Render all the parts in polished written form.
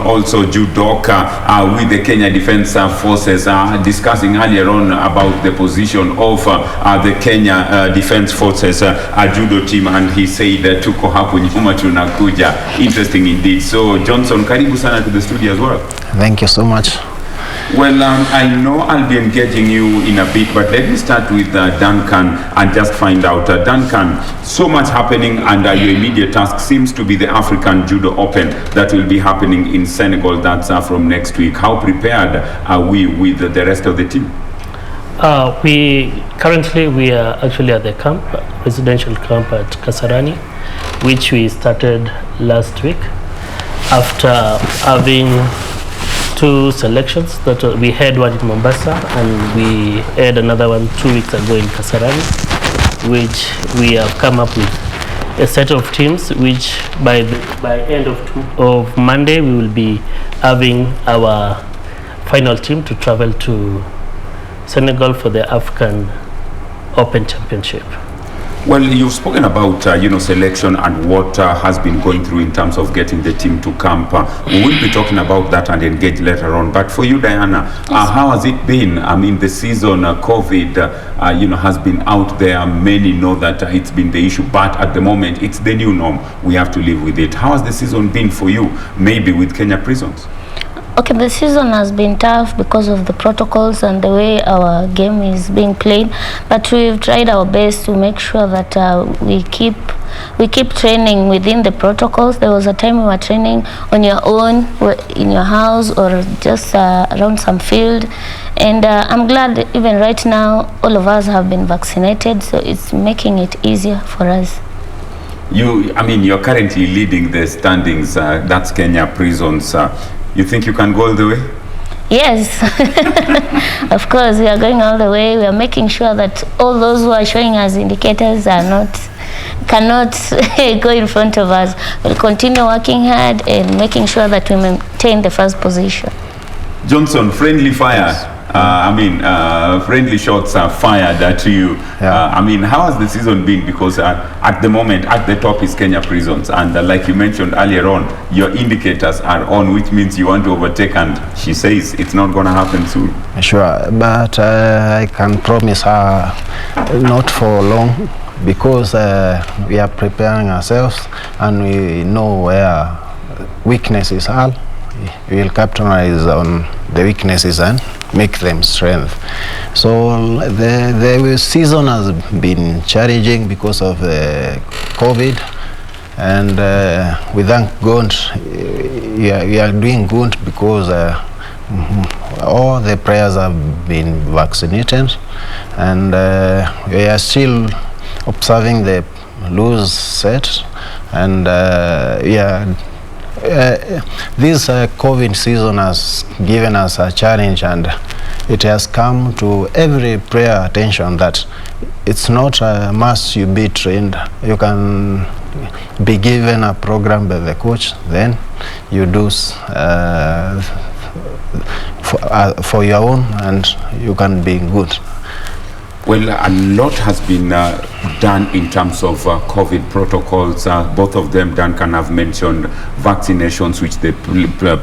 also judoka with the Kenya Defence Forces, discussing earlier on about the position of the Kenya Defence Forces judo team, and he said tuko hapo nyuma tunakuja. Interesting indeed. So Johnson, karibu sana to the studio as well. Thank you so much. Well, I know I'll be engaging you in a bit, but let me start with Duncan and just find out. Duncan, so much happening, and your immediate task seems to be the African Judo Open that will be happening in Senegal. That's from next week. How prepared are we with the rest of the team? We are actually at the camp, residential camp at Kasarani, which we started last week after having 2 selections. That we had one in Mombasa and we had another one 2 weeks ago in Kasarani, which we have come up with a set of teams which by end of Monday we will be having our final team to travel to Senegal for the African Open Championship. Well, you've spoken about selection and what has been going through in terms of getting the team to camp. We will be talking about that and engage later on. But for you, Diana, how has it been? I mean, the season, COVID, has been out there. Many know that it's been the issue, but at the moment, it's the new norm. We have to live with it. How has the season been for you, maybe with Kenya Prisons? Okay, the season has been tough because of the protocols and the way our game is being played, but we've tried our best to make sure that we keep training within the protocols. There was a time we were training on your own, in your house, or just around some field, and I'm glad even right now all of us have been vaccinated, so it's making it easier for us. You're currently leading the standings. That's Kenya Prisons. You think you can go all the way? Yes, of course, we are going all the way. We are making sure that all those who are showing us indicators cannot go in front of us. We'll continue working hard and making sure that we maintain the first position. Johnson, friendly fire. Friendly shots are fired at you. Yeah. How has the season been? Because at the moment, at the top is Kenya Prisons. And like you mentioned earlier on, your indicators are on, which means you want to overtake. And she says it's not going to happen soon. Sure, but I can promise her not for long, because we are preparing ourselves and we know where weaknesses are. We will capitalize on the weaknesses and make them strength. So the season has been challenging because of the COVID, and we thank God we are doing good because all the players have been vaccinated, and we are still observing the loose set, and this COVID season has given us a challenge, and it has come to every player attention that it's not a must you be trained. You can be given a program by the coach, then you do for your own, and you can be good. Well, a lot has been done in terms of COVID protocols. Both of them, Duncan, have mentioned vaccinations, which the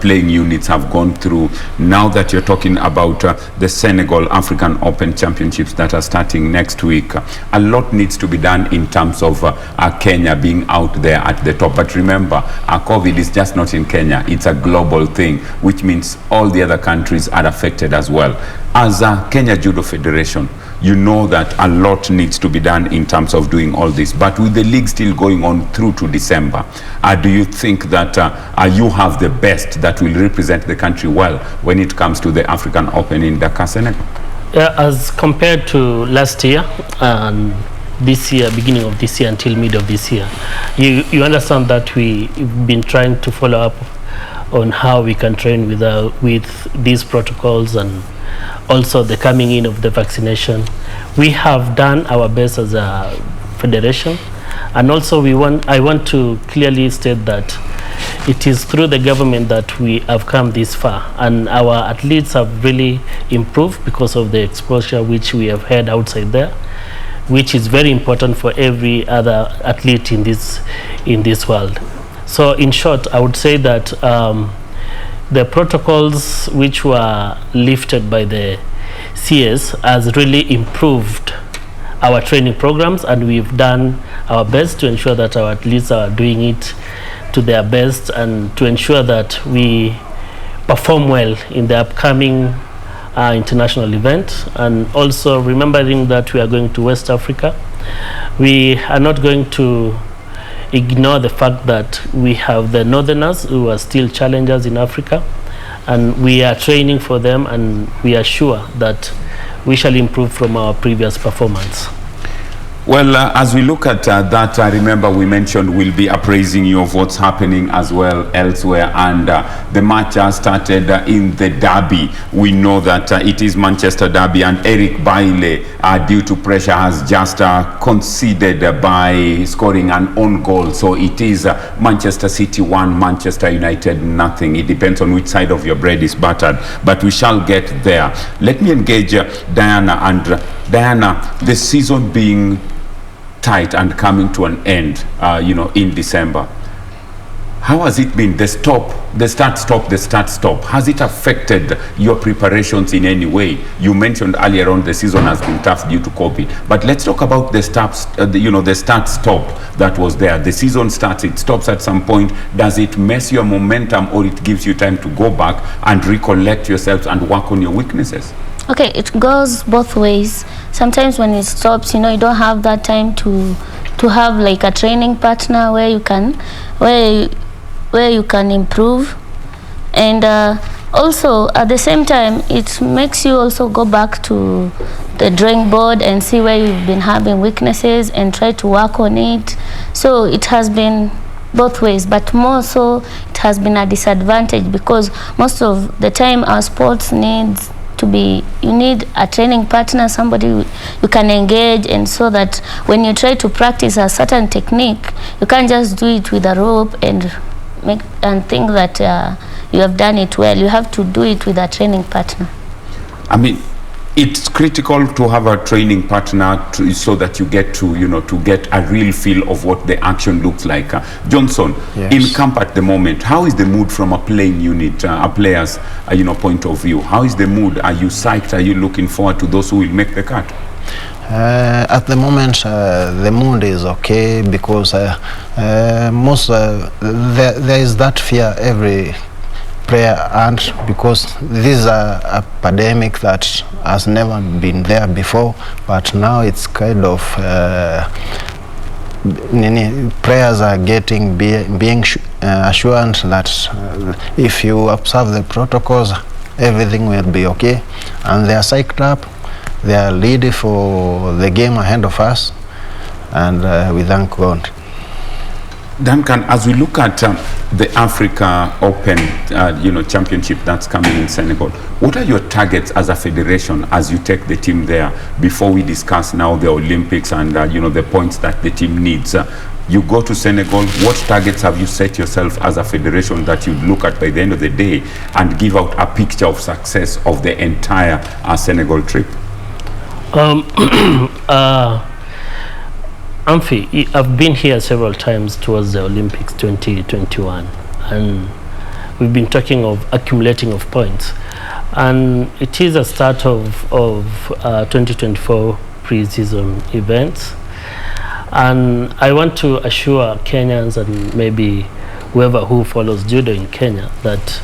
playing units have gone through. Now that you're talking about the Senegal African Open Championships that are starting next week, a lot needs to be done in terms of Kenya being out there at the top. But remember, COVID is just not in Kenya. It's a global thing, which means all the other countries are affected as well. As a Kenya Judo Federation, you know that a lot needs to be done in terms of doing all this. But with the league still going on through to December, do you think that you have the best that will represent the country well when it comes to the African Open in Dakar, Senegal? Yeah, as compared to last year and this year, beginning of this year until mid of this year, you understand that we've been trying to follow up on how we can train with these protocols, and also the coming in of the vaccination. We have done our best as a federation, and also I want to clearly state that it is through the government that we have come this far, and our athletes have really improved because of the exposure which we have had outside there, which is very important for every other athlete in this world. So in short, I would say that the protocols which were lifted by the CS has really improved our training programs, and we've done our best to ensure that our athletes are doing it to their best and to ensure that we perform well in the upcoming international event. And also remembering that we are going to West Africa, we are not going to ignore the fact that we have the northerners who are still challengers in Africa, and we are training for them, and we are sure that we shall improve from our previous performance. Well, as we look at that, I remember we mentioned we'll be appraising you of what's happening as well elsewhere, and the match has started in the derby. We know that it is Manchester derby, and Eric Bailey, due to pressure, has just conceded by scoring an own goal. So it is Manchester City 1, Manchester United nothing. It depends on which side of your bread is buttered, but we shall get there. Let me engage Diana. And Diana, the season being tight and coming to an end, in December, how has it been? The start, stop. Has it affected your preparations in any way? You mentioned earlier on the season has been tough due to COVID, but let's talk about the start, stop that was there. The season starts, it stops at some point. Does it mess your momentum, or it gives you time to go back and recollect yourselves and work on your weaknesses? Okay, it goes both ways. Sometimes when it stops, you don't have that time to have like a training partner where you can improve, and also at the same time it makes you also go back to the drawing board and see where you've been having weaknesses and try to work on it. So it has been both ways, but more so it has been a disadvantage, because most of the time our sports needs you need a training partner, somebody you can engage, and so that when you try to practice a certain technique, you can't just do it with a rope and think that you have done it well. You have to do it with a training partner. I mean, it's critical to have a training partner so that you get to get a real feel of what the action looks like. Johnson, yes. In camp at the moment, how is the mood from a playing unit, a player's point of view? How is the mood? Are you psyched? Are you looking forward to those who will make the cut? At the moment, the mood is okay, because there is that fear every player, and because this is a pandemic that has never been there before, but now it's kind of players are being assured that if you observe the protocols, everything will be okay, and they are psyched up. They are ready for the game ahead of us, and we thank God. Duncan, as we look at the Africa Open, championship that's coming in Senegal, what are your targets as a federation as you take the team there, before we discuss now the Olympics and the points that the team needs? You go to Senegal, what targets have you set yourself as a federation that you look at by the end of the day and give out a picture of success of the entire Senegal trip? Amphy, I've been here several times towards the Olympics 2021, and we've been talking of accumulating of points, and it is a start of 2024 pre-season events, and I want to assure Kenyans and maybe whoever who follows judo in Kenya that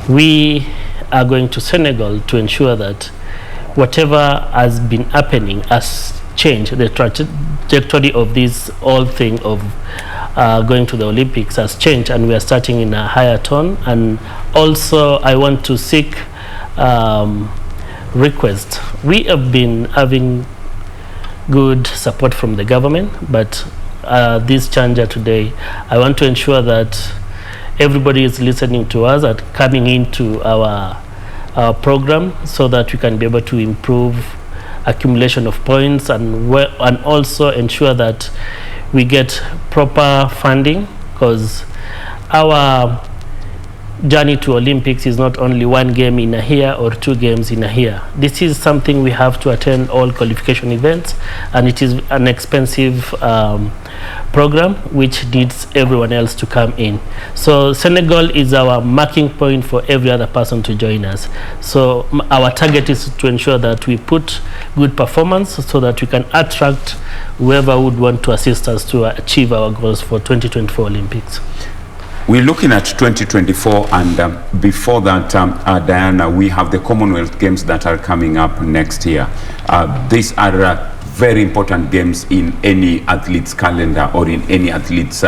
we are going to Senegal to ensure that whatever has been happening has changed. The trajectory of this whole thing of going to the Olympics has changed, and we are starting in a higher tone. And also I want to seek request. We have been having good support from the government, but this changer today, I want to ensure that everybody is listening to us and coming into our program, so that we can be able to improve accumulation of points, and also ensure that we get proper funding, because journey to Olympics is not only one game in a year or 2 games in a year. This is something we have to attend all qualification events, and it is an expensive program which needs everyone else to come in. So Senegal is our marking point for every other person to join us. So our target is to ensure that we put good performance so that we can attract whoever would want to assist us to achieve our goals for 2024 Olympics. We're looking at 2024, and before that, Diana, we have the Commonwealth Games that are coming up next year. These are very important games in any athlete's calendar or in any athlete's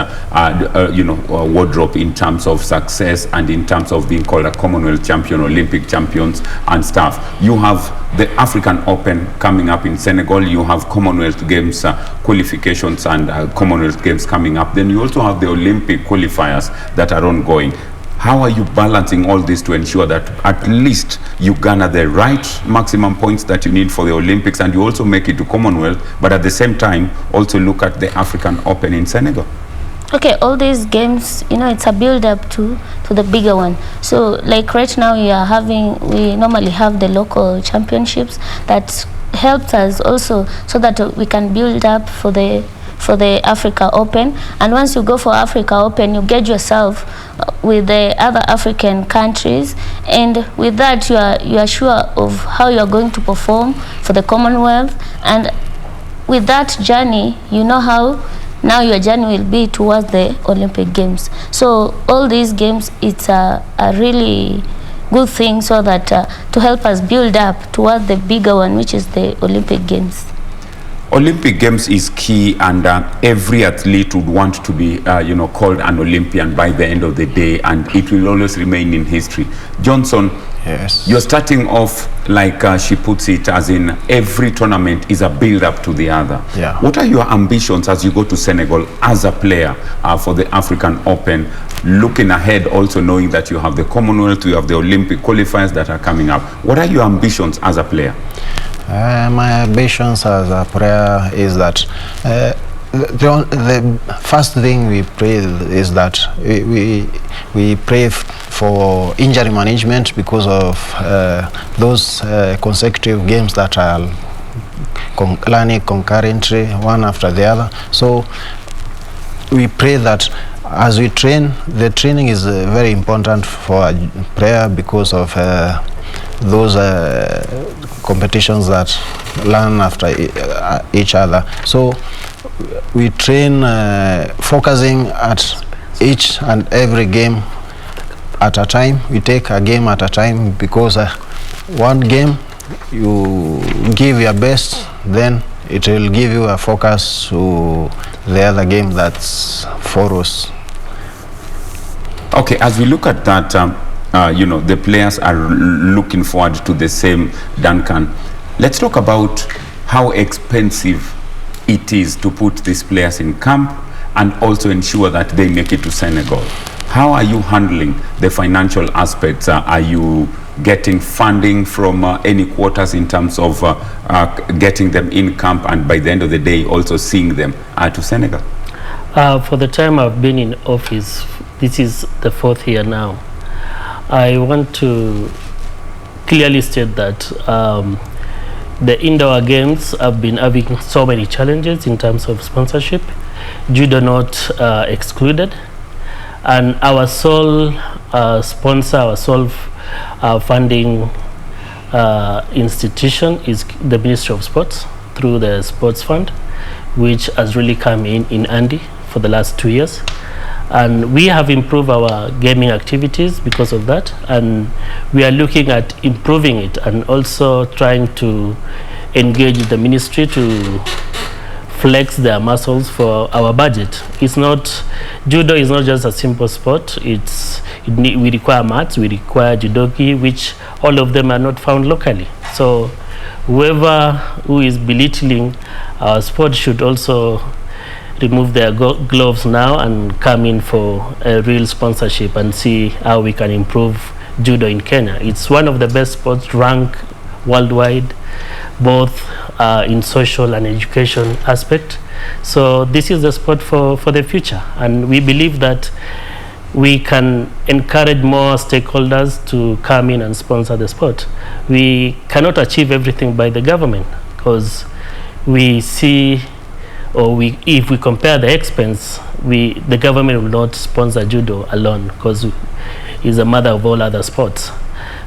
wardrobe in terms of success and in terms of being called a Commonwealth champion, Olympic champions and stuff. You have the African Open coming up in Senegal. You have Commonwealth Games qualifications and Commonwealth Games coming up. Then you also have the Olympic qualifiers that are ongoing. How are you balancing all this to ensure that at least you garner the right maximum points that you need for the Olympics, and you also make it to Commonwealth, but at the same time also look at the African Open in Senegal? Okay, all these games, it's a build up to the bigger one. So like right now we normally have the local championships that helps us also so that we can build up for the Africa Open. And once you go for Africa Open, you get yourself with the other African countries, and with that you are sure of how you are going to perform for the Commonwealth. And with that journey, you know how now your journey will be towards the Olympic Games. So all these games, it's a really good thing so that to help us build up towards the bigger one, which is the Olympic Games. Olympic Games is key, and every athlete would want to be called an Olympian by the end of the day, and it will always remain in history. Johnson, yes, you're starting off like she puts it, as in every tournament is a build-up to the other. Yeah. What are your ambitions as you go to Senegal as a player for the African Open, looking ahead, also knowing that you have the Commonwealth, you have the Olympic qualifiers that are coming up? What are your ambitions as a player? My ambitions as a player is that the first thing we pray is that we pray for injury management because of those consecutive games that are running concurrently, one after the other. So we pray that as we train, the training is very important for a player because of those competitions that run after each other. So we train focusing at each and every game at a time. We take a game at a time, because one game you give your best, then it will give you a focus to the other game that's follows. Okay, as we look at that, the players are looking forward to the same, Duncan. Let's talk about how expensive it is to put these players in camp and also ensure that they make it to Senegal. How are you handling the financial aspects? Are you getting funding from any quarters in terms of getting them in camp, and by the end of the day also seeing them to Senegal? For the time I've been in office, this is the 4th year now, I want to clearly state that the indoor games have been having so many challenges in terms of sponsorship, Judo not excluded, and our sole sponsor, our sole funding institution is the Ministry of Sports through the Sports Fund, which has really come in handy for the last 2 years. And we have improved our gaming activities because of that, and we are looking at improving it and also trying to engage the ministry to flex their muscles for our budget. Judo is not just a simple sport. We require mats, we require judogi, which all of them are not found locally. So whoever who is belittling our sport should also remove their gloves now and come in for a real sponsorship and see how we can improve judo in Kenya. It's one of the best sports ranked worldwide, both in social and education aspect. So this is the sport for the future, and we believe that we can encourage more stakeholders to come in and sponsor the sport. We cannot achieve everything by the government, because we see, or if we compare the expense, the government will not sponsor judo alone, because it's the mother of all other sports.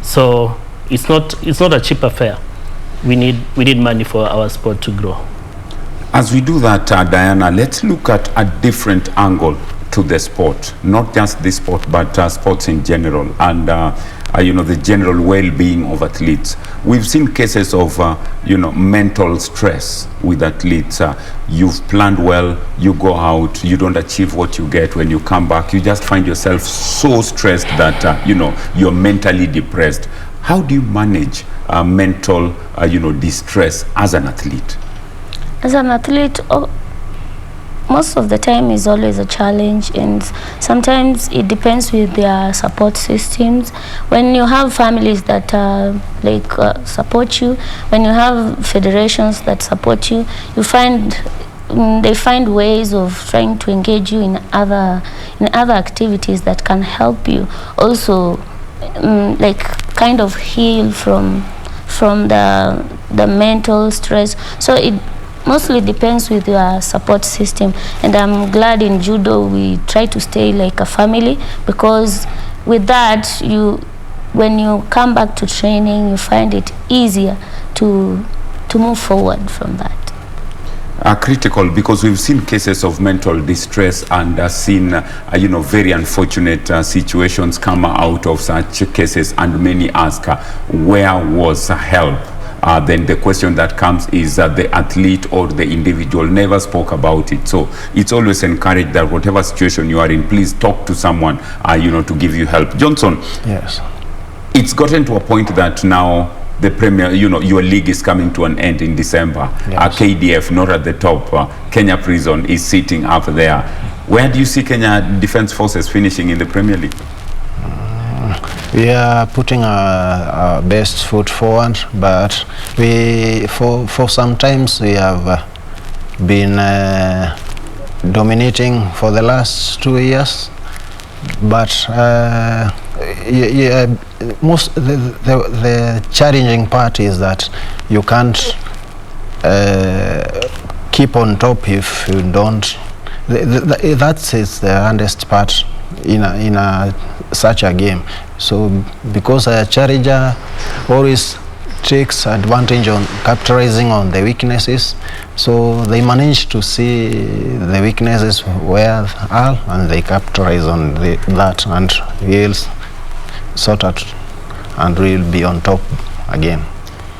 So it's not a cheap affair. We need money for our sport to grow. As we do that, Diana, let's look at a different angle to the sport, not just this sport, but sports in general, and the general well-being of athletes. We've seen cases of mental stress with athletes. You've planned well, you go out, you don't achieve what you get. When you come back, you just find yourself so stressed that you're mentally depressed. How do you manage mental distress as an athlete? As an athlete, most of the time is always a challenge, and sometimes it depends with their support systems. When you have families that support you, when you have federations that support you, they find ways of trying to engage you in other activities that can help you also kind of heal from the mental stress. So it mostly depends with your support system, and I'm glad in judo we try to stay like a family, because with that, when you come back to training, you find it easier to move forward from that. Critical, because we've seen cases of mental distress and seen very unfortunate situations come out of such cases, and many ask where was help? Then the question that comes is the athlete or the individual never spoke about it. So it's always encouraged that whatever situation you are in, please talk to someone to give you help. Johnson, yes, it's gotten to a point that now the Premier, your league is coming to an end in December. Yes. KDF not at the top. Kenya Prison is sitting up there. Where do you see Kenya Defence Forces finishing in the Premier League? We are putting our best foot forward, but for some times we have been dominating for the last 2 years, but the challenging part is that you can't keep on top if you don't. That is the hardest part in such a game. So because a challenger always takes advantage on capitalizing on the weaknesses, so they manage to see the weaknesses where are, and they capitalize on that, and we'll sort out and we'll be on top again.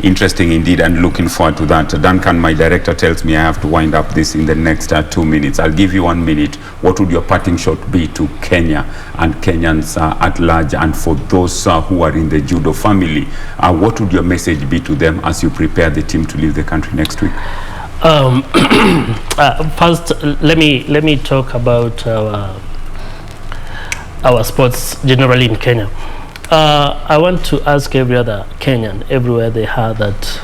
Interesting indeed, and looking forward to that. Duncan, my director, tells me I have to wind up this in the next 2 minutes. I'll give you 1 minute. What would your parting shot be to Kenya and Kenyans at large, and for those who are in the judo family? What would your message be to them as you prepare the team to leave the country next week? First, let me talk about our sports generally in Kenya. I want to ask every other Kenyan, everywhere they are, that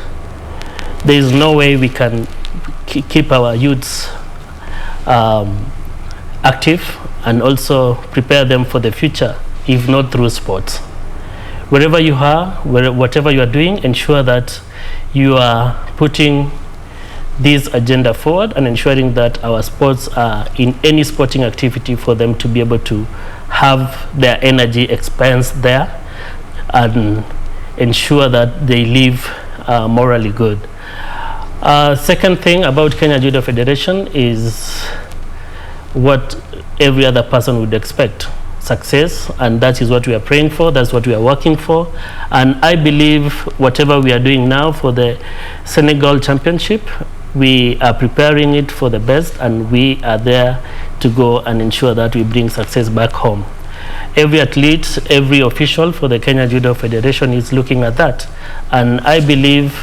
there is no way we can keep our youths active and also prepare them for the future if not through sports. Wherever you are, whatever you are doing, ensure that you are putting this agenda forward and ensuring that our sports are in any sporting activity for them to be able to have their energy expensed there and ensure that they live morally good. Second thing about Kenya Judo Federation is what every other person would expect: success, and that is what we are praying for, that's what we are working for. And I believe whatever we are doing now for the Senegal Championship, we are preparing it for the best, and we are there to go and ensure that we bring success back home. Every athlete, every official for the Kenya Judo Federation is looking at that. And I believe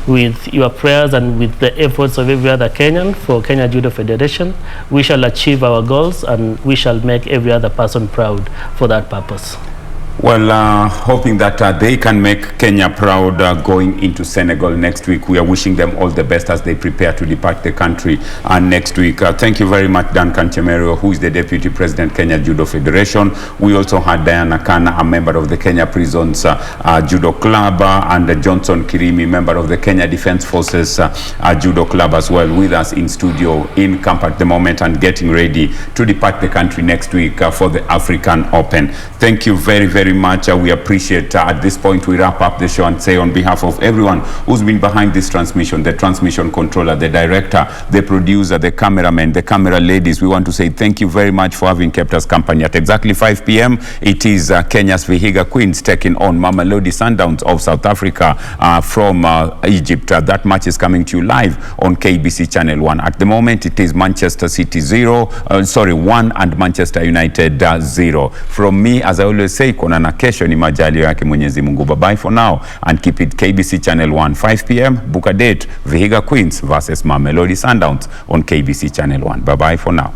with your prayers and with the efforts of every other Kenyan for Kenya Judo Federation, we shall achieve our goals and we shall make every other person proud for that purpose. Well, hoping that they can make Kenya proud going into Senegal next week. We are wishing them all the best as they prepare to depart the country next week. Thank you very much, Duncan Chemiryo, who is the Deputy President, Kenya Judo Federation. We also had Kana, a member of the Kenya Prisons Judo Club, and Johnson Kirimi, member of the Kenya Defense Forces Judo Club as well, with us in studio, in camp at the moment, and getting ready to depart the country next week for the African Open. Thank you very, very much. We appreciate at this point we wrap up the show and say on behalf of everyone who's been behind this transmission, the transmission controller, the director, the producer, the cameraman, the camera ladies, we want to say thank you very much for having kept us company. At exactly 5 p.m. it is Kenya's Vihiga Queens taking on Mamelodi Sundowns of South Africa from Egypt. That match is coming to you live on KBC Channel 1. At the moment it is Manchester City 1 and Manchester United 0. From me, as I always say, na kesho ni majali yake Mwenyezi Mungu. Bye bye for now and keep it KBC Channel 1, 5 p.m. Book a date, Vihiga Queens versus Mamelodi Sundowns on KBC Channel 1. Bye bye for now.